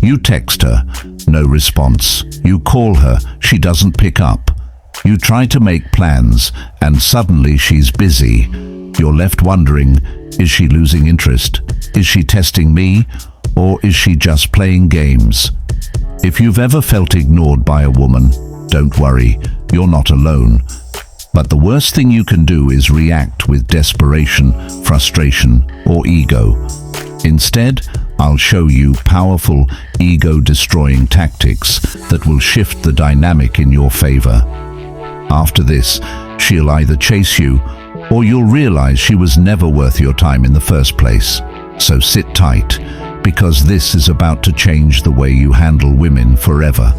You text her, no response. You call her, she doesn't pick up. You try to make plans, and suddenly she's busy. You're left wondering, is she losing interest? Is she testing me? Or is she just playing games? If you've ever felt ignored by a woman, don't worry, you're not alone. But the worst thing you can do is react with desperation, frustration, or ego. Instead, I'll show you powerful, ego-destroying tactics that will shift the dynamic in your favor. After this, she'll either chase you, or you'll realize she was never worth your time in the first place. So sit tight, because this is about to change the way you handle women forever.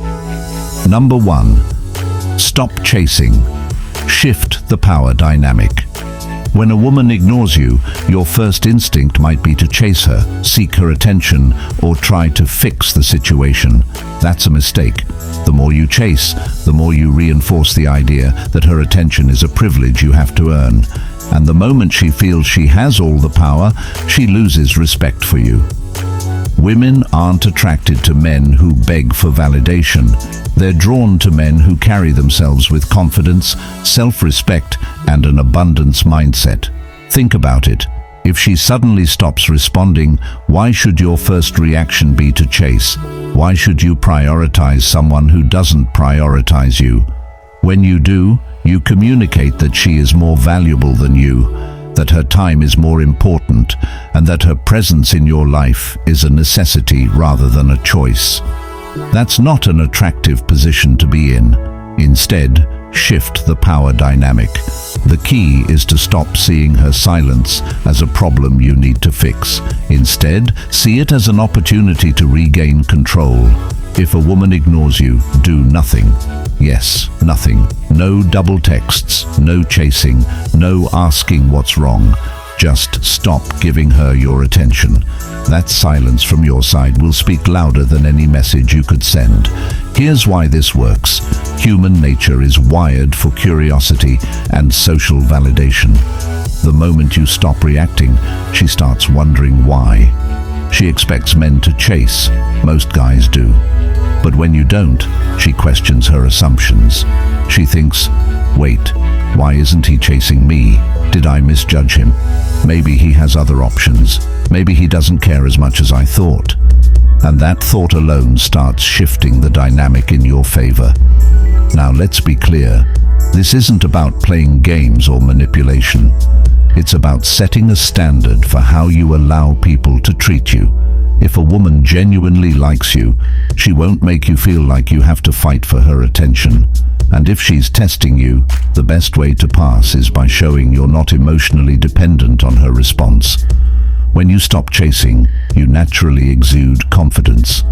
Number 1. Stop chasing. Shift the power dynamic. When a woman ignores you, your first instinct might be to chase her, seek her attention, or try to fix the situation. That's a mistake. The more you chase, the more you reinforce the idea that her attention is a privilege you have to earn. And the moment she feels she has all the power, she loses respect for you. Women aren't attracted to men who beg for validation. They're drawn to men who carry themselves with confidence, self-respect, and an abundance mindset. Think about it. If she suddenly stops responding, why should your first reaction be to chase? Why should you prioritize someone who doesn't prioritize you? When you do, you communicate that she is more valuable than you, that her time is more important, and that her presence in your life is a necessity rather than a choice. That's not an attractive position to be in. Instead, shift the power dynamic. The key is to stop seeing her silence as a problem you need to fix. Instead, see it as an opportunity to regain control. If a woman ignores you, do nothing. Yes, nothing. No double texts, no chasing, no asking what's wrong. Just stop giving her your attention. That silence from your side will speak louder than any message you could send. Here's why this works. Human nature is wired for curiosity and social validation. The moment you stop reacting, she starts wondering why. She expects men to chase. Most guys do. But when you don't, she questions her assumptions. She thinks, wait, why isn't he chasing me? Did I misjudge him? Maybe he has other options. Maybe he doesn't care as much as I thought. And that thought alone starts shifting the dynamic in your favor. Now let's be clear. This isn't about playing games or manipulation. It's about setting a standard for how you allow people to treat you. If a woman genuinely likes you, she won't make you feel like you have to fight for her attention. And if she's testing you, the best way to pass is by showing you're not emotionally dependent on her response. When you stop chasing, you naturally exude confidence.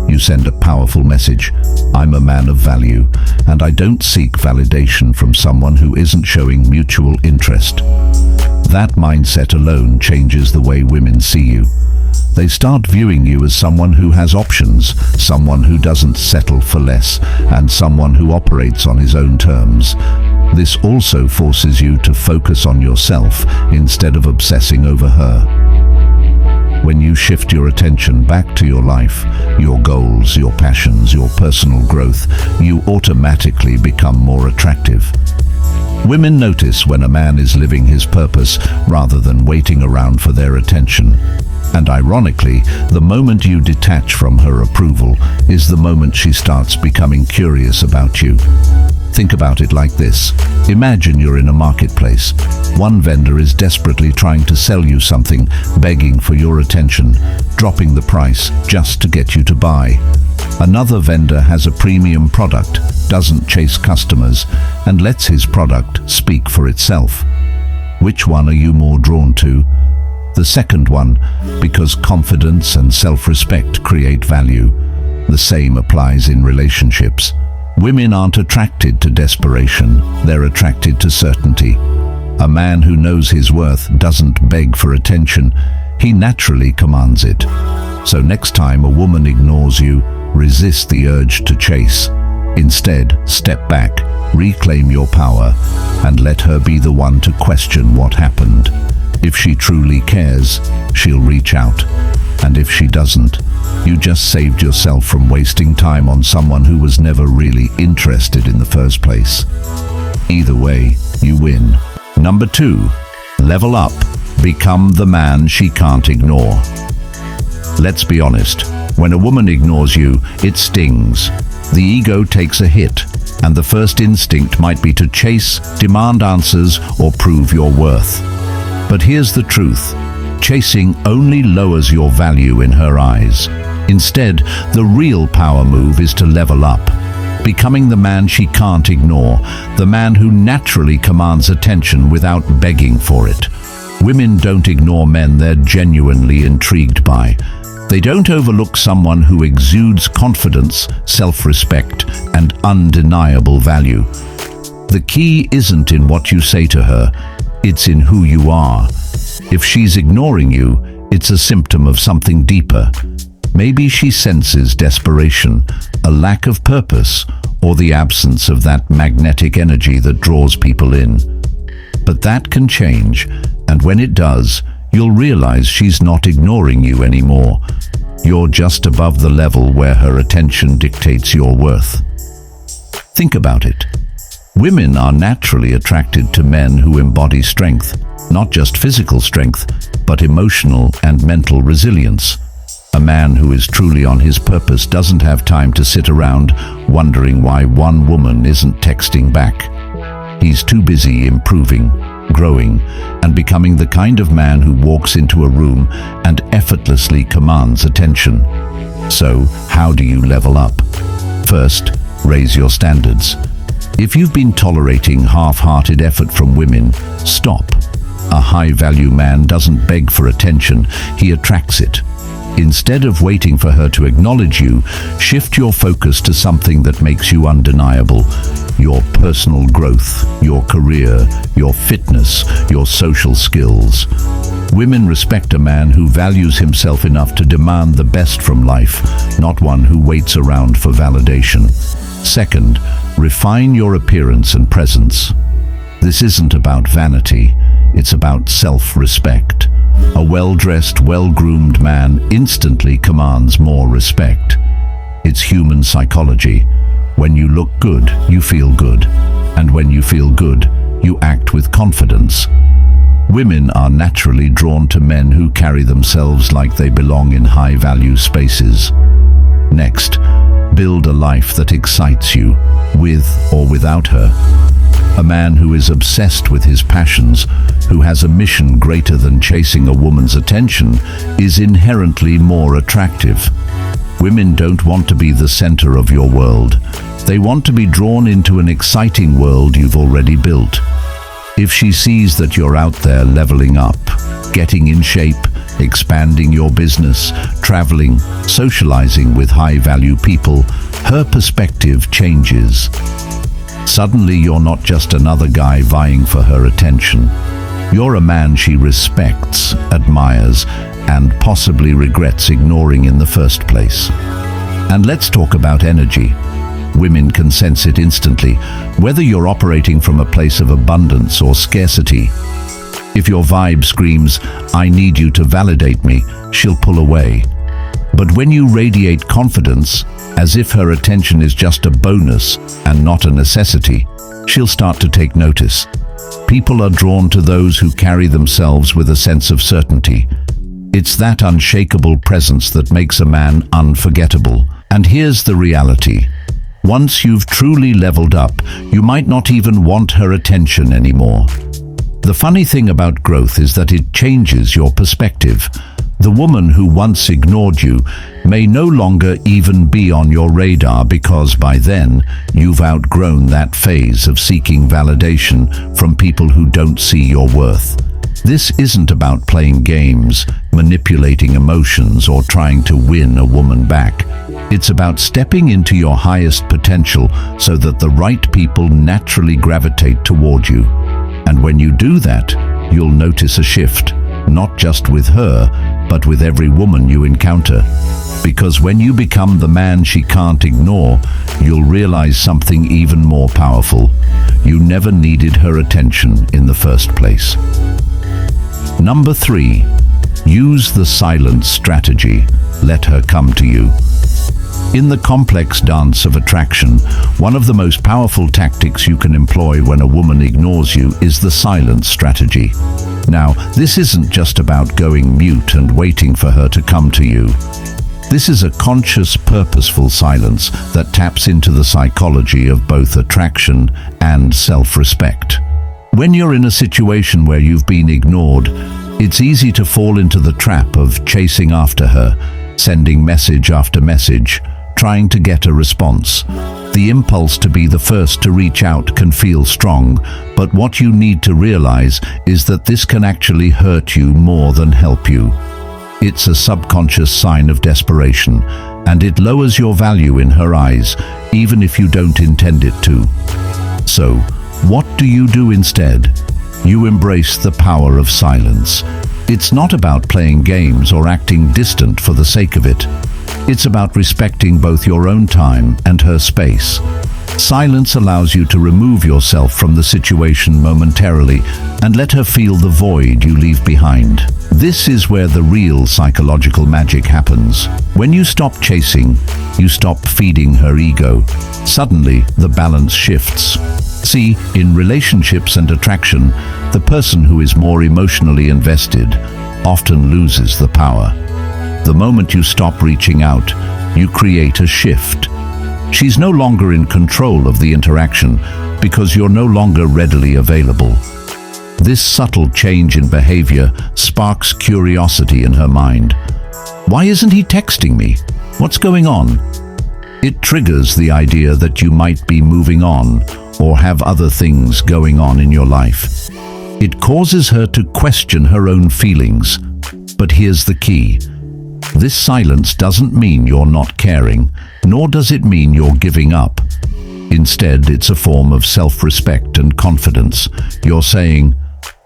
You send a powerful message. I'm a man of value, and I don't seek validation from someone who isn't showing mutual interest. That mindset alone changes the way women see you. They start viewing you as someone who has options, someone who doesn't settle for less, and someone who operates on his own terms. This also forces you to focus on yourself instead of obsessing over her. When you shift your attention back to your life, your goals, your passions, your personal growth, you automatically become more attractive. Women notice when a man is living his purpose rather than waiting around for their attention. And ironically, the moment you detach from her approval is the moment she starts becoming curious about you. Think about it like this. Imagine you're in a marketplace. One vendor is desperately trying to sell you something, begging for your attention, dropping the price just to get you to buy. Another vendor has a premium product, doesn't chase customers, and lets his product speak for itself. Which one are you more drawn to? The second one, because confidence and self-respect create value. The same applies in relationships. Women aren't attracted to desperation, they're attracted to certainty. A man who knows his worth doesn't beg for attention, he naturally commands it. So next time a woman ignores you, resist the urge to chase. Instead, step back, reclaim your power, and let her be the one to question what happened. If she truly cares, she'll reach out. And if she doesn't, you just saved yourself from wasting time on someone who was never really interested in the first place. Either way, you win. Number 2, level up. Become the man she can't ignore. Let's be honest, when a woman ignores you, it stings. The ego takes a hit, and the first instinct might be to chase, demand answers, or prove your worth. But here's the truth. Chasing only lowers your value in her eyes. Instead, the real power move is to level up. Becoming the man she can't ignore, the man who naturally commands attention without begging for it. Women don't ignore men they're genuinely intrigued by. They don't overlook someone who exudes confidence, self-respect, and undeniable value. The key isn't in what you say to her, it's in who you are. If she's ignoring you, it's a symptom of something deeper. Maybe she senses desperation, a lack of purpose, or the absence of that magnetic energy that draws people in. But that can change, and when it does, you'll realize she's not ignoring you anymore. You're just above the level where her attention dictates your worth. Think about it. Women are naturally attracted to men who embody strength, not just physical strength, but emotional and mental resilience. A man who is truly on his purpose doesn't have time to sit around wondering why one woman isn't texting back. He's too busy improving, growing, and becoming the kind of man who walks into a room and effortlessly commands attention. So, how do you level up? First, raise your standards. If you've been tolerating half-hearted effort from women, stop. A high-value man doesn't beg for attention, he attracts it. Instead of waiting for her to acknowledge you, shift your focus to something that makes you undeniable. Your personal growth, your career, your fitness, your social skills. Women respect a man who values himself enough to demand the best from life, not one who waits around for validation. Second, refine your appearance and presence. This isn't about vanity, it's about self-respect. A well-dressed, well-groomed man instantly commands more respect. It's human psychology. When you look good, you feel good. And when you feel good, you act with confidence. Women are naturally drawn to men who carry themselves like they belong in high-value spaces. Next, build a life that excites you, with or without her. A man who is obsessed with his passions, who has a mission greater than chasing a woman's attention, is inherently more attractive. Women don't want to be the center of your world. They want to be drawn into an exciting world you've already built. If she sees that you're out there leveling up, getting in shape, expanding your business, traveling, socializing with high-value people, her perspective changes. Suddenly you're not just another guy vying for her attention. You're a man she respects, admires, and possibly regrets ignoring in the first place. And let's talk about energy. Women can sense it instantly, whether you're operating from a place of abundance or scarcity. If your vibe screams, "I need you to validate me," she'll pull away. But when you radiate confidence, as if her attention is just a bonus and not a necessity, she'll start to take notice. People are drawn to those who carry themselves with a sense of certainty. It's that unshakable presence that makes a man unforgettable. And here's the reality. Once you've truly leveled up, you might not even want her attention anymore. The funny thing about growth is that it changes your perspective. The woman who once ignored you may no longer even be on your radar because by then you've outgrown that phase of seeking validation from people who don't see your worth. This isn't about playing games, manipulating emotions, or trying to win a woman back. It's about stepping into your highest potential so that the right people naturally gravitate toward you. And when you do that, you'll notice a shift, not just with her, but with every woman you encounter. Because when you become the man she can't ignore, you'll realize something even more powerful. You never needed her attention in the first place. Number 3, Use the silence strategy. Let her come to you. In the complex dance of attraction, one of the most powerful tactics you can employ when a woman ignores you is the silence strategy. Now, this isn't just about going mute and waiting for her to come to you. This is a conscious, purposeful silence that taps into the psychology of both attraction and self-respect. When you're in a situation where you've been ignored, it's easy to fall into the trap of chasing after her, sending message after message, trying to get a response. The impulse to be the first to reach out can feel strong, but what you need to realize is that this can actually hurt you more than help you. It's a subconscious sign of desperation, and it lowers your value in her eyes, even if you don't intend it to. So, what do you do instead? You embrace the power of silence. It's not about playing games or acting distant for the sake of it. It's about respecting both your own time and her space. Silence allows you to remove yourself from the situation momentarily and let her feel the void you leave behind. This is where the real psychological magic happens. When you stop chasing, you stop feeding her ego. Suddenly, the balance shifts. See, in relationships and attraction, the person who is more emotionally invested often loses the power. The moment you stop reaching out, you create a shift. She's no longer in control of the interaction because you're no longer readily available. This subtle change in behavior sparks curiosity in her mind. Why isn't he texting me? What's going on? It triggers the idea that you might be moving on or have other things going on in your life. It causes her to question her own feelings. But here's the key. This silence doesn't mean you're not caring, nor does it mean you're giving up. Instead, it's a form of self-respect and confidence. You're saying,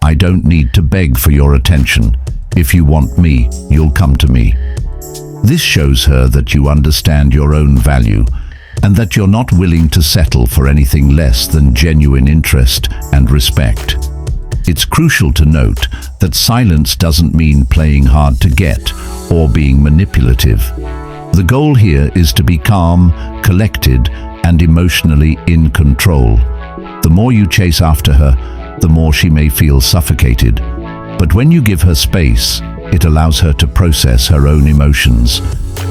I don't need to beg for your attention. If you want me, you'll come to me. This shows her that you understand your own value and that you're not willing to settle for anything less than genuine interest and respect. It's crucial to note that silence doesn't mean playing hard to get or being manipulative. The goal here is to be calm, collected, and emotionally in control. The more you chase after her, the more she may feel suffocated. But when you give her space, it allows her to process her own emotions.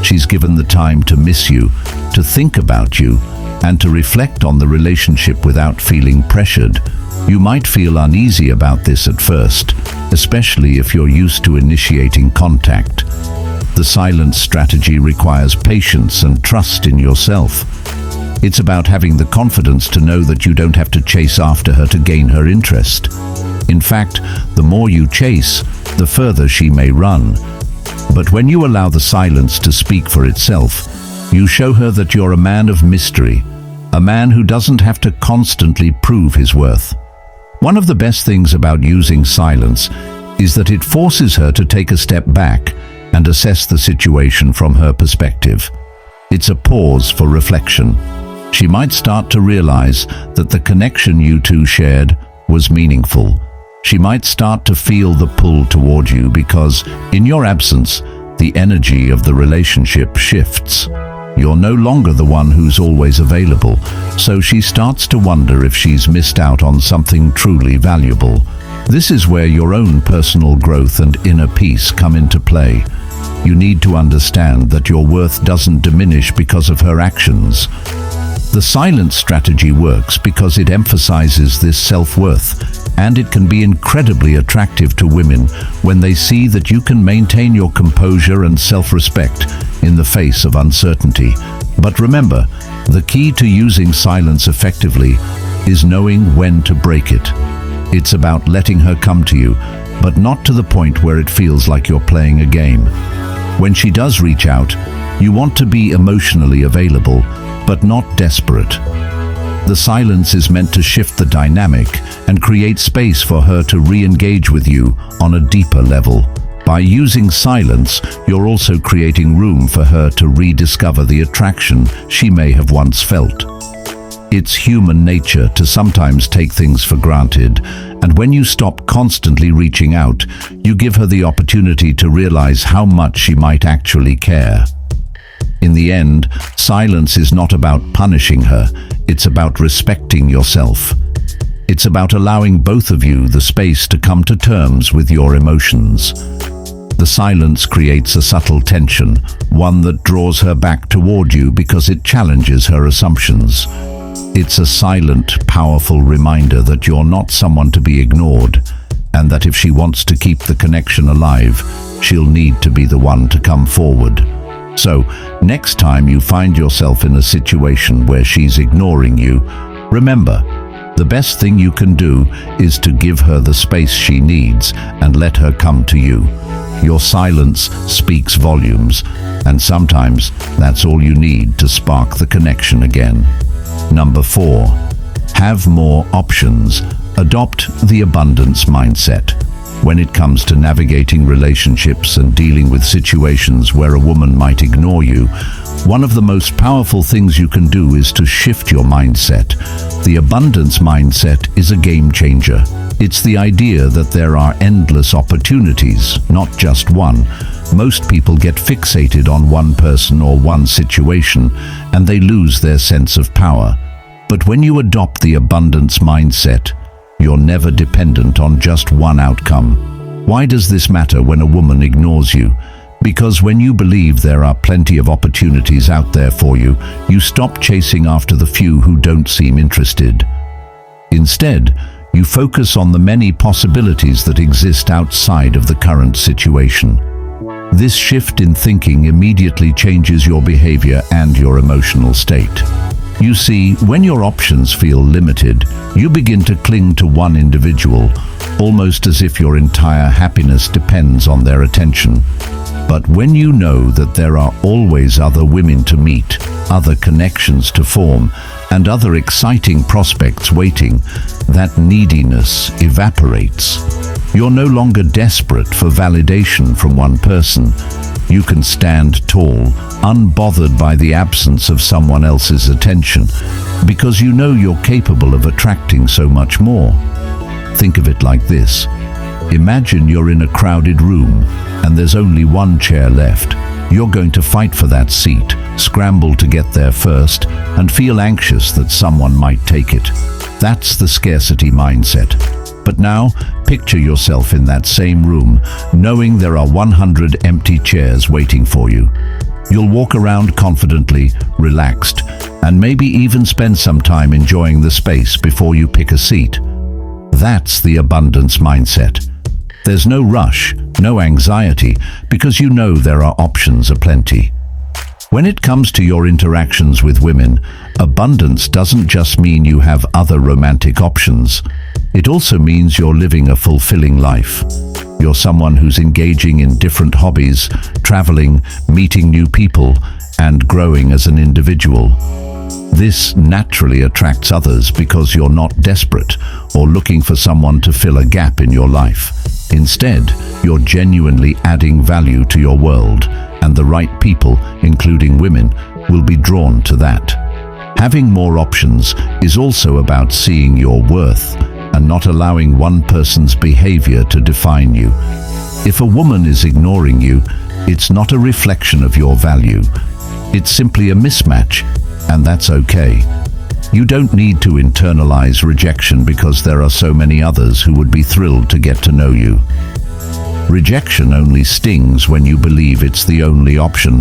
She's given the time to miss you, to think about you, and to reflect on the relationship without feeling pressured. You might feel uneasy about this at first, especially if you're used to initiating contact. The silence strategy requires patience and trust in yourself. It's about having the confidence to know that you don't have to chase after her to gain her interest. In fact, the more you chase, the further she may run. But when you allow the silence to speak for itself, you show her that you're a man of mystery, a man who doesn't have to constantly prove his worth. One of the best things about using silence is that it forces her to take a step back and assess the situation from her perspective. It's a pause for reflection. She might start to realize that the connection you two shared was meaningful. She might start to feel the pull toward you because, in your absence, the energy of the relationship shifts. You're no longer the one who's always available, so she starts to wonder if she's missed out on something truly valuable. This is where your own personal growth and inner peace come into play. You need to understand that your worth doesn't diminish because of her actions. The silence strategy works because it emphasizes this self-worth, and it can be incredibly attractive to women when they see that you can maintain your composure and self-respect in the face of uncertainty. But remember, the key to using silence effectively is knowing when to break it. It's about letting her come to you, but not to the point where it feels like you're playing a game. When she does reach out, you want to be emotionally available, but not desperate. The silence is meant to shift the dynamic and create space for her to re-engage with you on a deeper level. By using silence, you're also creating room for her to rediscover the attraction she may have once felt. It's human nature to sometimes take things for granted, And when you stop constantly reaching out, you give her the opportunity to realize how much she might actually care. In the end, silence is not about punishing her, it's about respecting yourself. It's about allowing both of you the space to come to terms with your emotions. The silence creates a subtle tension, one that draws her back toward you because it challenges her assumptions. It's a silent, powerful reminder that you're not someone to be ignored, and that if she wants to keep the connection alive, she'll need to be the one to come forward. So, next time you find yourself in a situation where she's ignoring you, remember, the best thing you can do is to give her the space she needs and let her come to you. Your silence speaks volumes, and sometimes that's all you need to spark the connection again. Number 4. Have more options. Adopt the abundance mindset. When it comes to navigating relationships and dealing with situations where a woman might ignore you, one of the most powerful things you can do is to shift your mindset. The abundance mindset is a game changer. It's the idea that there are endless opportunities, not just one. Most people get fixated on one person or one situation, and they lose their sense of power. But when you adopt the abundance mindset, you're never dependent on just one outcome. Why does this matter when a woman ignores you? Because when you believe there are plenty of opportunities out there for you, you stop chasing after the few who don't seem interested. Instead, you focus on the many possibilities that exist outside of the current situation. This shift in thinking immediately changes your behavior and your emotional state. You see, when your options feel limited, you begin to cling to one individual, almost as if your entire happiness depends on their attention. But when you know that there are always other women to meet, other connections to form, and other exciting prospects waiting, that neediness evaporates. You're no longer desperate for validation from one person. You can stand tall, unbothered by the absence of someone else's attention, because you know you're capable of attracting so much more. Think of it like this. Imagine you're in a crowded room, and there's only one chair left. You're going to fight for that seat, scramble to get there first, and feel anxious that someone might take it. That's the scarcity mindset. But now, picture yourself in that same room, knowing there are 100 empty chairs waiting for you. You'll walk around confidently, relaxed, and maybe even spend some time enjoying the space before you pick a seat. That's the abundance mindset. There's no rush, no anxiety, because you know there are options aplenty. When it comes to your interactions with women, abundance doesn't just mean you have other romantic options. It also means you're living a fulfilling life. You're someone who's engaging in different hobbies, traveling, meeting new people, and growing as an individual. This naturally attracts others because you're not desperate or looking for someone to fill a gap in your life. Instead, you're genuinely adding value to your world, and the right people, including women, will be drawn to that. Having more options is also about seeing your worth and not allowing one person's behavior to define you. If a woman is ignoring you, it's not a reflection of your value. It's simply a mismatch, and that's okay. You don't need to internalize rejection because there are so many others who would be thrilled to get to know you. Rejection only stings when you believe it's the only option,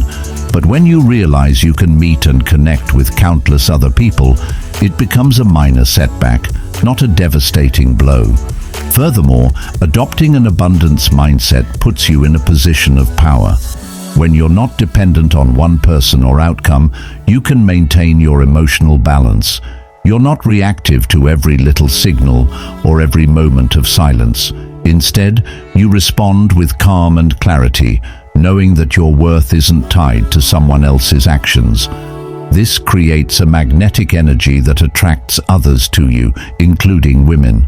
but when you realize you can meet and connect with countless other people, it becomes a minor setback, not a devastating blow. Furthermore, adopting an abundance mindset puts you in a position of power. When you're not dependent on one person or outcome, you can maintain your emotional balance. You're not reactive to every little signal or every moment of silence. Instead, you respond with calm and clarity, knowing that your worth isn't tied to someone else's actions. This creates a magnetic energy that attracts others to you, including women.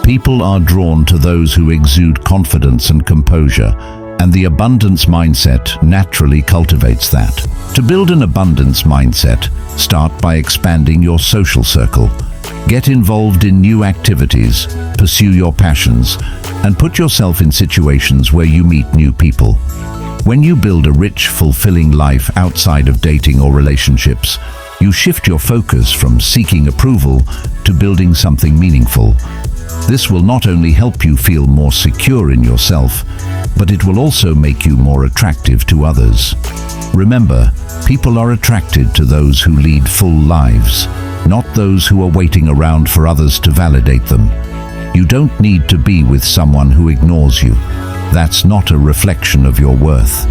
People are drawn to those who exude confidence and composure, and the abundance mindset naturally cultivates that. To build an abundance mindset, start by expanding your social circle. Get involved in new activities, pursue your passions, and put yourself in situations where you meet new people. When you build a rich, fulfilling life outside of dating or relationships, you shift your focus from seeking approval to building something meaningful. This will not only help you feel more secure in yourself, but it will also make you more attractive to others. Remember, people are attracted to those who lead full lives, not those who are waiting around for others to validate them. You don't need to be with someone who ignores you. That's not a reflection of your worth.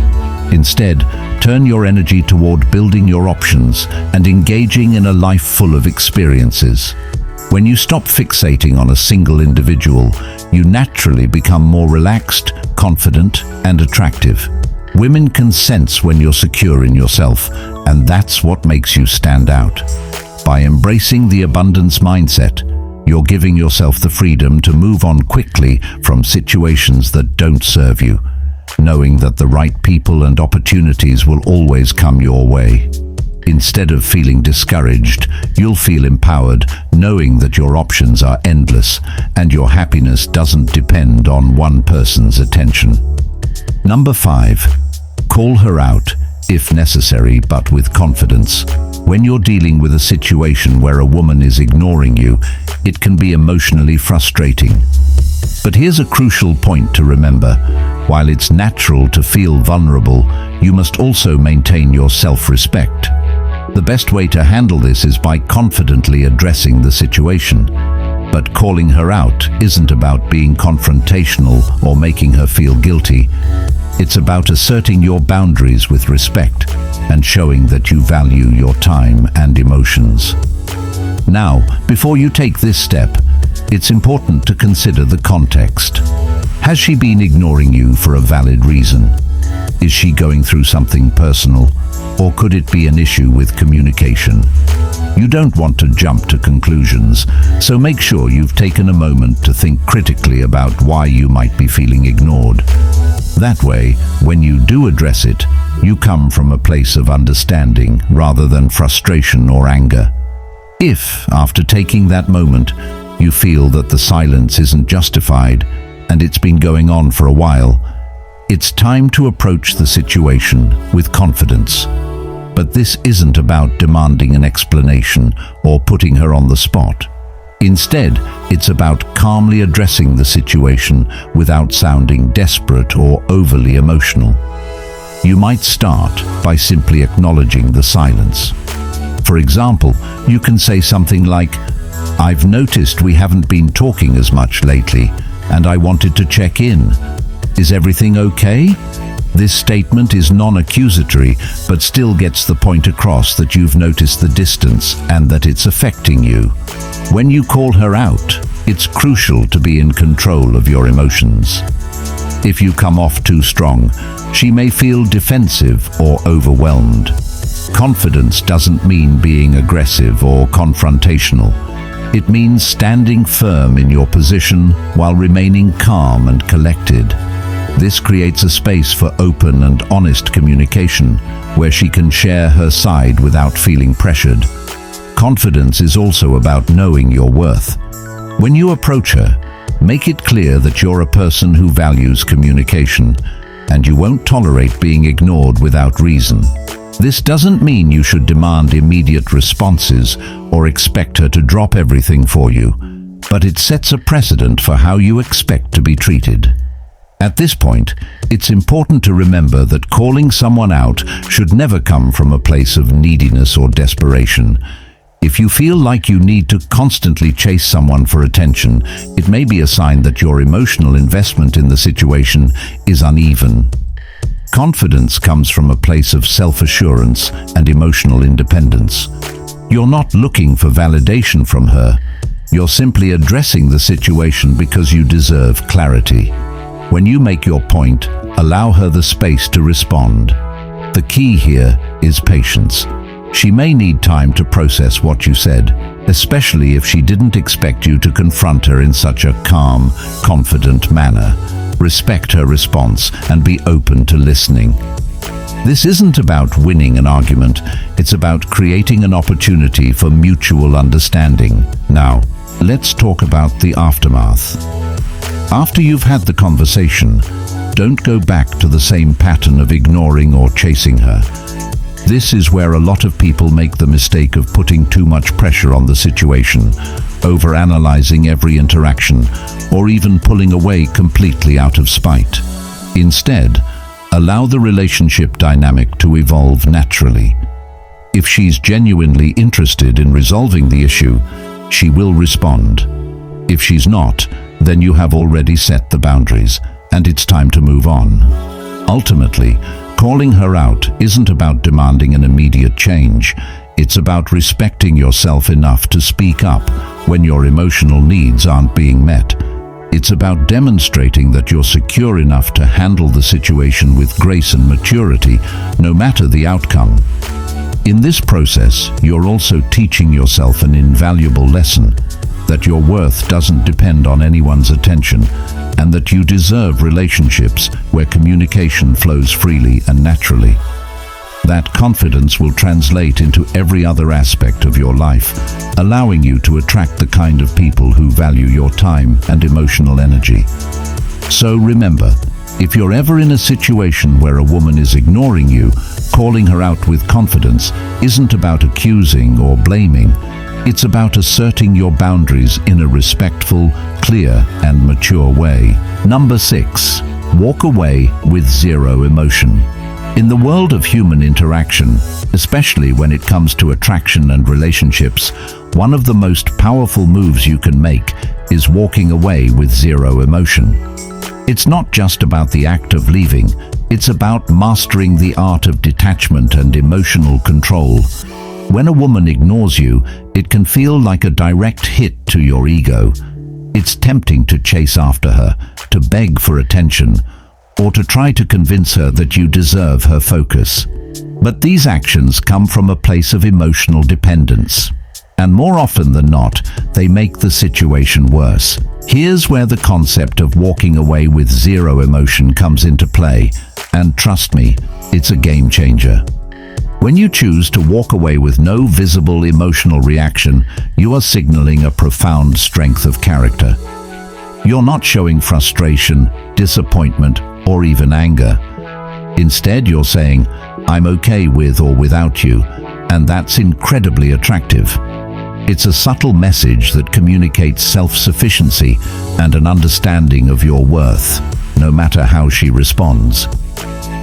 Instead, turn your energy toward building your options and engaging in a life full of experiences. When you stop fixating on a single individual, you naturally become more relaxed, confident, and attractive. Women can sense when you're secure in yourself, and that's what makes you stand out. By embracing the abundance mindset, you're giving yourself the freedom to move on quickly from situations that don't serve you, knowing that the right people and opportunities will always come your way. Instead of feeling discouraged, you'll feel empowered, knowing that your options are endless and your happiness doesn't depend on one person's attention. Number 5. Call her out, if necessary, but with confidence. When you're dealing with a situation where a woman is ignoring you, it can be emotionally frustrating. But here's a crucial point to remember. While it's natural to feel vulnerable, you must also maintain your self-respect. The best way to handle this is by confidently addressing the situation. But calling her out isn't about being confrontational or making her feel guilty. It's about asserting your boundaries with respect and showing that you value your time and emotions. Now, before you take this step, it's important to consider the context. Has she been ignoring you for a valid reason? Is she going through something personal, or could it be an issue with communication? You don't want to jump to conclusions, so make sure you've taken a moment to think critically about why you might be feeling ignored. That way, when you do address it, you come from a place of understanding rather than frustration or anger. If, after taking that moment, you feel that the silence isn't justified and it's been going on for a while, it's time to approach the situation with confidence. But this isn't about demanding an explanation or putting her on the spot. Instead, it's about calmly addressing the situation without sounding desperate or overly emotional. You might start by simply acknowledging the silence. For example, you can say something like, "I've noticed we haven't been talking as much lately, and I wanted to check in. Is everything okay?" This statement is non-accusatory, but still gets the point across that you've noticed the distance and that it's affecting you. When you call her out, it's crucial to be in control of your emotions. If you come off too strong, she may feel defensive or overwhelmed. Confidence doesn't mean being aggressive or confrontational. It means standing firm in your position while remaining calm and collected. This creates a space for open and honest communication, where she can share her side without feeling pressured. Confidence is also about knowing your worth. When you approach her, make it clear that you're a person who values communication, and you won't tolerate being ignored without reason. This doesn't mean you should demand immediate responses or expect her to drop everything for you, but it sets a precedent for how you expect to be treated. At this point, it's important to remember that calling someone out should never come from a place of neediness or desperation. If you feel like you need to constantly chase someone for attention, it may be a sign that your emotional investment in the situation is uneven. Confidence comes from a place of self-assurance and emotional independence. You're not looking for validation from her. You're simply addressing the situation because you deserve clarity. When you make your point, allow her the space to respond. The key here is patience. She may need time to process what you said, especially if she didn't expect you to confront her in such a calm, confident manner. Respect her response and be open to listening. This isn't about winning an argument, it's about creating an opportunity for mutual understanding. Now, let's talk about the aftermath. After you've had the conversation, don't go back to the same pattern of ignoring or chasing her. This is where a lot of people make the mistake of putting too much pressure on the situation, overanalyzing every interaction, or even pulling away completely out of spite. Instead, allow the relationship dynamic to evolve naturally. If she's genuinely interested in resolving the issue, she will respond. If she's not, then you have already set the boundaries, and it's time to move on. Ultimately, calling her out isn't about demanding an immediate change. It's about respecting yourself enough to speak up when your emotional needs aren't being met. It's about demonstrating that you're secure enough to handle the situation with grace and maturity, no matter the outcome. In this process, you're also teaching yourself an invaluable lesson, that your worth doesn't depend on anyone's attention, and that you deserve relationships where communication flows freely and naturally. That confidence will translate into every other aspect of your life, allowing you to attract the kind of people who value your time and emotional energy. So remember, if you're ever in a situation where a woman is ignoring you, calling her out with confidence isn't about accusing or blaming. It's about asserting your boundaries in a respectful, clear, and mature way. Number 6. Walk away with zero emotion. In the world of human interaction, especially when it comes to attraction and relationships, one of the most powerful moves you can make is walking away with zero emotion. It's not just about the act of leaving, it's about mastering the art of detachment and emotional control. When a woman ignores you, it can feel like a direct hit to your ego. It's tempting to chase after her, to beg for attention, or to try to convince her that you deserve her focus. But these actions come from a place of emotional dependence. And more often than not, they make the situation worse. Here's where the concept of walking away with zero emotion comes into play. And trust me, it's a game changer. When you choose to walk away with no visible emotional reaction, you are signaling a profound strength of character. You're not showing frustration, disappointment, or even anger. Instead, you're saying, "I'm okay with or without you," and that's incredibly attractive. It's a subtle message that communicates self-sufficiency and an understanding of your worth, no matter how she responds.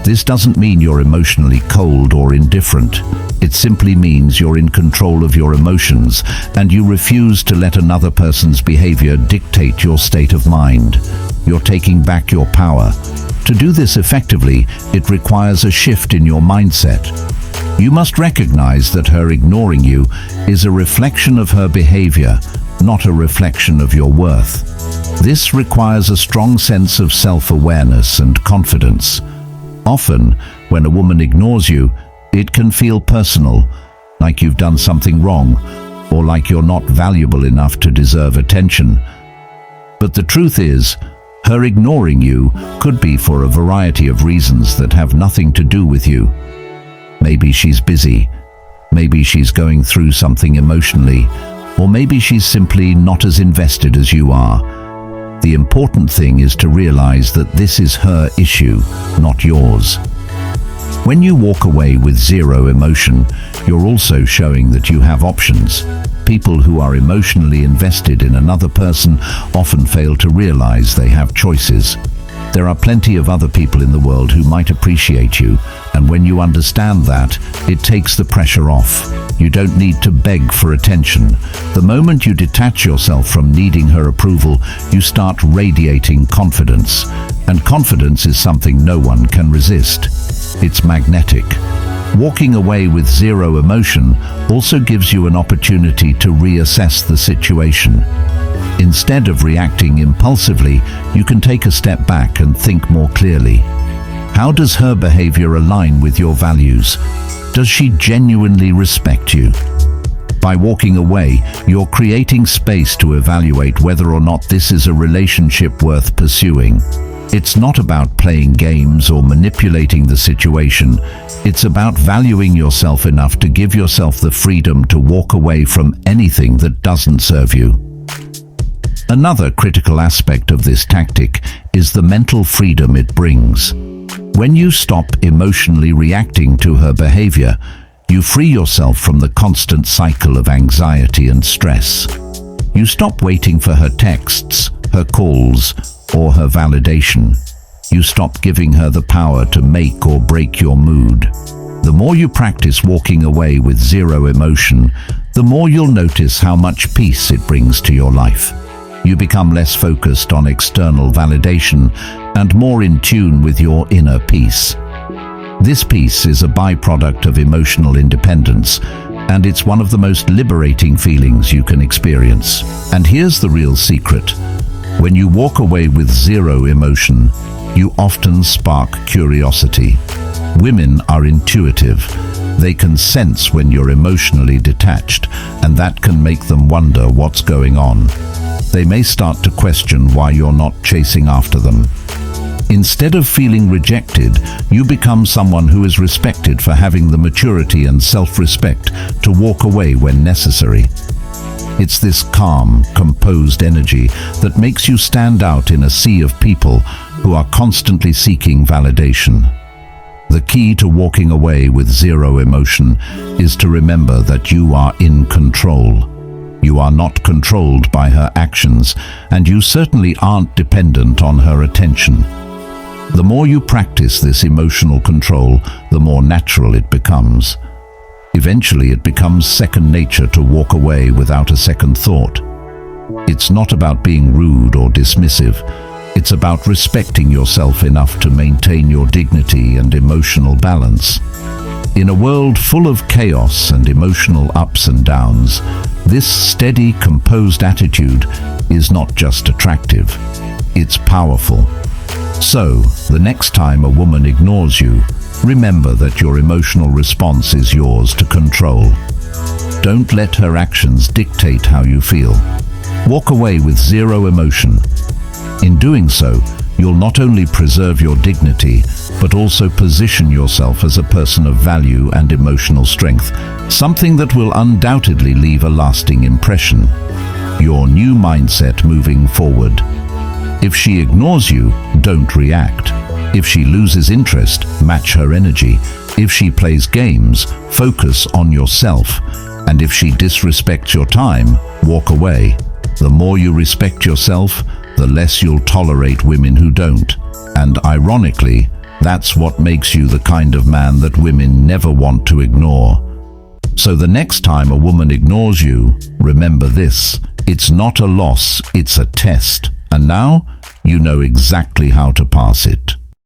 This doesn't mean you're emotionally cold or indifferent. It simply means you're in control of your emotions and you refuse to let another person's behavior dictate your state of mind. You're taking back your power. To do this effectively, it requires a shift in your mindset. You must recognize that her ignoring you is a reflection of her behavior, not a reflection of your worth. This requires a strong sense of self-awareness and confidence. Often, when a woman ignores you, it can feel personal, like you've done something wrong, or like you're not valuable enough to deserve attention. But the truth is, her ignoring you could be for a variety of reasons that have nothing to do with you. Maybe she's busy, maybe she's going through something emotionally, or maybe she's simply not as invested as you are. The important thing is to realize that this is her issue, not yours. When you walk away with zero emotion, you're also showing that you have options. People who are emotionally invested in another person often fail to realize they have choices. There are plenty of other people in the world who might appreciate you, and when you understand that, it takes the pressure off. You don't need to beg for attention. The moment you detach yourself from needing her approval, you start radiating confidence. And confidence is something no one can resist. It's magnetic. Walking away with zero emotion also gives you an opportunity to reassess the situation. Instead of reacting impulsively, you can take a step back and think more clearly. How does her behavior align with your values? Does she genuinely respect you? By walking away, you're creating space to evaluate whether or not this is a relationship worth pursuing. It's not about playing games or manipulating the situation. It's about valuing yourself enough to give yourself the freedom to walk away from anything that doesn't serve you. Another critical aspect of this tactic is the mental freedom it brings. When you stop emotionally reacting to her behavior, you free yourself from the constant cycle of anxiety and stress. You stop waiting for her texts, her calls, or her validation. You stop giving her the power to make or break your mood. The more you practice walking away with zero emotion, the more you'll notice how much peace it brings to your life. You become less focused on external validation and more in tune with your inner peace. This peace is a byproduct of emotional independence, and it's one of the most liberating feelings you can experience. And here's the real secret. When you walk away with zero emotion, you often spark curiosity. Women are intuitive. They can sense when you're emotionally detached, and that can make them wonder what's going on. They may start to question why you're not chasing after them. Instead of feeling rejected, you become someone who is respected for having the maturity and self-respect to walk away when necessary. It's this calm, composed energy that makes you stand out in a sea of people who are constantly seeking validation. The key to walking away with zero emotion is to remember that you are in control. You are not controlled by her actions, and you certainly aren't dependent on her attention. The more you practice this emotional control, the more natural it becomes. Eventually, it becomes second nature to walk away without a second thought. It's not about being rude or dismissive. It's about respecting yourself enough to maintain your dignity and emotional balance. In a world full of chaos and emotional ups and downs, this steady, composed attitude is not just attractive, it's powerful. So, the next time a woman ignores you, remember that your emotional response is yours to control. Don't let her actions dictate how you feel. Walk away with zero emotion. In doing so, you'll not only preserve your dignity, but also position yourself as a person of value and emotional strength, something that will undoubtedly leave a lasting impression. Your new mindset moving forward. If she ignores you, don't react. If she loses interest, match her energy. If she plays games, focus on yourself. And if she disrespects your time, walk away. The more you respect yourself, the less you'll tolerate women who don't. And ironically, that's what makes you the kind of man that women never want to ignore. So the next time a woman ignores you, remember this: it's not a loss, it's a test. And now, you know exactly how to pass it.